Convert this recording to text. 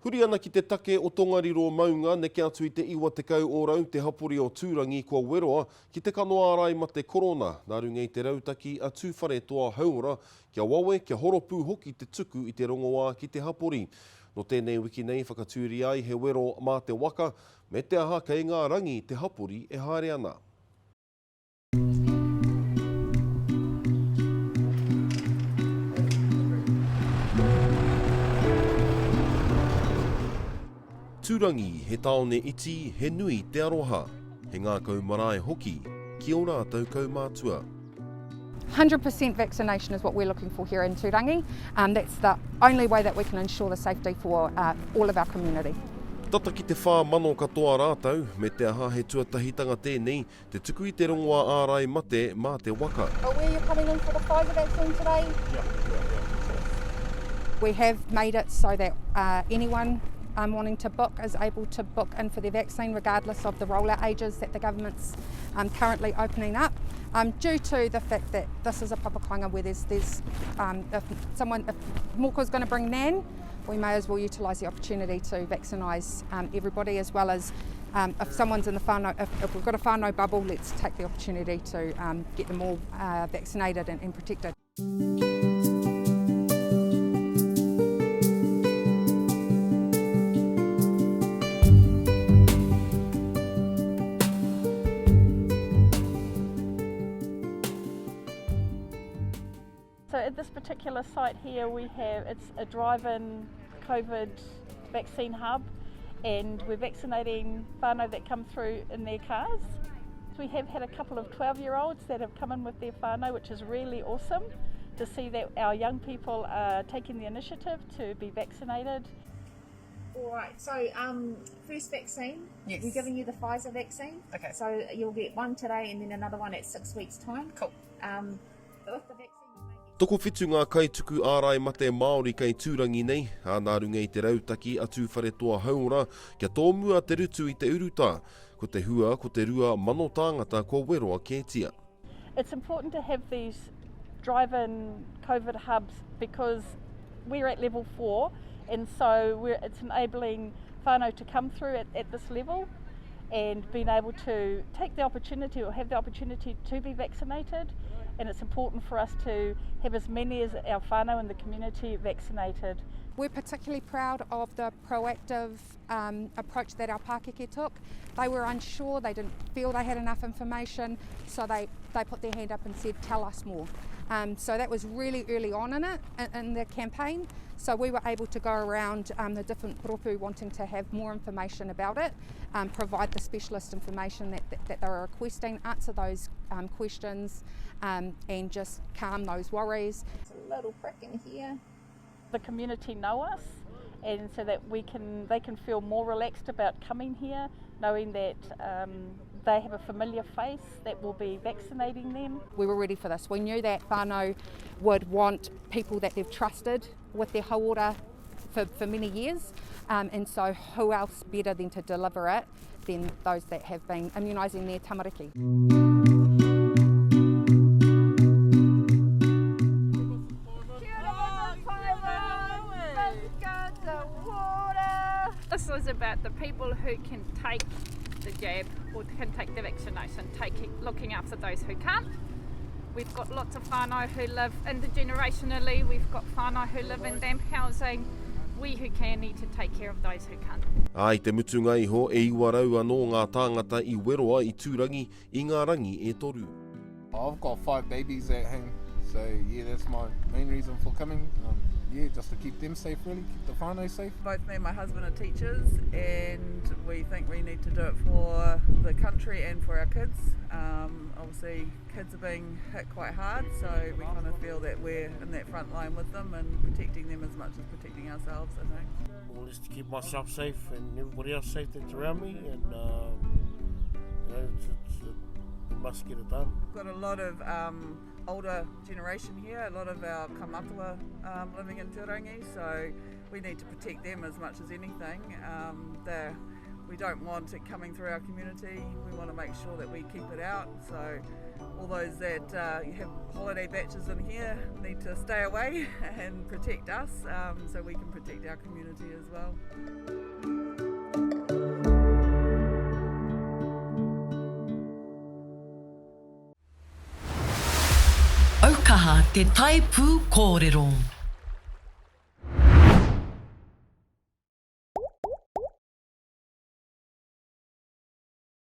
Huri ana ki te take o Tongariro maunga neke atu i te iwa te kau o rau te hapori o Turangi kua weroa ki te kanoa arai ma te korona. Nā runga i te rautaki a tūwhare toa haura kia wawe kia horopū hoki te tuku i te rongoā ki te hapori. No tēnei wiki nei whakatūri ai he wero mā te waka me te aha kei ngā rangi te hapori e haere ana. Turangi, he taone iti, he nui te aroha. He ngā kaumarae hoki, ki o rātou kaumātua. 100% vaccination is what we're looking for here in Turangi. That's the only way that we can ensure the safety for all of our community. Tata ki te whā mano katoa rātou, me te aha he tuatahitanga tēnei, te tuku i te rongoā ārai mate mā te waka. Where are you coming in for the Pfizer vaccine today? Yeah. We have made it so that anyone wanting to book is able to book in for their vaccine regardless of the rollout ages that the government's currently opening up. Due to the fact that this is a papakanga where there's if Moko's going to bring Nan, we may as well utilise the opportunity to vaccinise everybody, as well as if someone's in the whānau, if we've got a whānau bubble, let's take the opportunity to get them all vaccinated and protected. So at this particular site here it's a drive-in COVID vaccine hub, and we're vaccinating whānau that come through in their cars. We have had a couple of 12-year-olds that have come in with their whānau, which is really awesome to see that our young people are taking the initiative to be vaccinated. Alright, so first vaccine, yes. We're giving you the Pfizer vaccine. Okay. So you'll get one today and then another one at 6 weeks' time. Cool. With the vaccine, Toko whitu ngā kaituku ārai mate Māori kei Turangi nei, a nā runga i te rautaki a tūwhare toa haura, kia tōmua te rutu i te uruta, ko te hua, ko te rua mano tāngata kua weroa kētia. It's important to have these drive-in COVID hubs because we're at level 4, and so it's enabling whānau to come through at this level and being able to take the opportunity or have the opportunity to be vaccinated. And it's important for us to have as many as our whānau in the community vaccinated. We're particularly proud of the proactive approach that our Pākeke took. They were unsure, they didn't feel they had enough information, so they put their hand up and said, tell us more. So that was really early on in the campaign. So we were able to go around the different propu wanting to have more information about it, provide the specialist information that they were requesting, answer those questions, and just calm those worries. it's a little prick in here. The community know us, and so that they can feel more relaxed about coming here, knowing that they have a familiar face that will be vaccinating them. We were ready for this. We knew that whānau would want people that they've trusted with their hauora for many years, and so who else better than to deliver it than those that have been immunising their tamariki. This is about the people who can take the jab or can take the vaccination, looking after those who can't. We've got lots of whānau who live intergenerationally, we've got whānau who live in damp housing. We who can need to take care of those who can't. Ai te mutunga iho e iwa rau anō ngā tāngata I weroa I Turangi I ngā rangi e toru. I've got 5 babies at home, so yeah, that's my main reason for coming. Just to keep them safe, really, keep the whānau safe. Both me and my husband are teachers, and we think we need to do it for the country and for our kids. Obviously, kids are being hit quite hard, so we kind of feel that we're in that front line with them and protecting them as much as protecting ourselves, I think. Well, just to keep myself safe and everybody else safe that's around me, and we must get it done. We've got a lot of older generation here, a lot of our kamatua living in Turangi, so we need to protect them as much as anything. We don't want it coming through our community. We want to make sure that we keep it out. So all those that have holiday batches in here need to stay away and protect us so we can protect our community as well. Aukaha te taipū kōrero.